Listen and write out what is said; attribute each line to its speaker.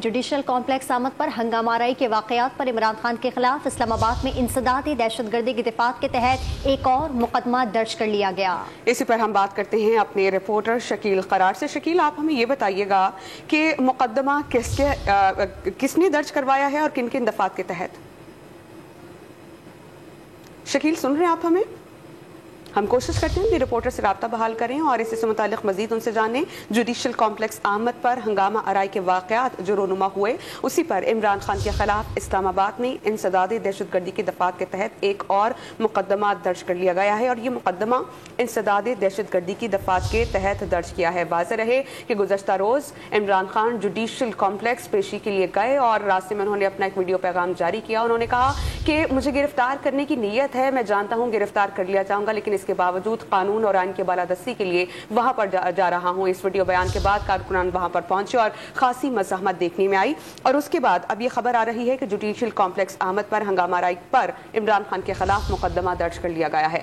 Speaker 1: Judicial complex آمد پر ہنگامہ آرائی کے واقعات پر عمران خان کے خلاف اسلام آباد میں انسدادی دہشت گردی کی دفعات کے تحت ایک اور مقدمہ درج کر لیا گیا۔
Speaker 2: اسی پر ہم بات کرتے ہیں اپنے رپورٹر شکیل قرار سے۔ شکیل، آپ ہمیں یہ بتائیے گا کہ مقدمہ کس نے درج کروایا ہے اور کن کن دفعات کے تحت؟ شکیل، سن رہے ہیں آپ ہمیں؟ ہم کوشش کرتے ہیں کہ رپورٹر سے رابطہ بحال کریں اور اس سے متعلق مزید ان سے جانیں۔ جوڈیشل کمپلیکس آمد پر ہنگامہ آرائی کے واقعات جو رونما ہوئے، اسی پر عمران خان کے خلاف اسلام آباد میں انسدادی دہشت گردی کی دفعات کے تحت ایک اور مقدمہ درج کر لیا گیا ہے، اور یہ مقدمہ انسدادی دہشت گردی کی دفعات کے تحت درج کیا ہے۔ واضح رہے کہ گزشتہ روز عمران خان جوڈیشل کمپلیکس پیشی کے لیے گئے اور راستے میں انہوں نے اپنا ایک ویڈیو پیغام جاری کیا۔ انہوں نے کہا کہ مجھے گرفتار کرنے کی نیت ہے، میں جانتا ہوں گرفتار کر لیا جاؤں گا، لیکن اس کے باوجود قانون اور آئین کے بالادستی کے لیے وہاں پر جا رہا ہوں۔ اس ویڈیو بیان کے بعد کارکنان وہاں پر پہنچے اور خاصی مزاحمت دیکھنے میں آئی، اور اس کے بعد اب یہ خبر آ رہی ہے کہ جوڈیشل کمپلیکس آمد پر ہنگامہ آرائی پر عمران خان کے خلاف مقدمہ درج کر لیا گیا ہے۔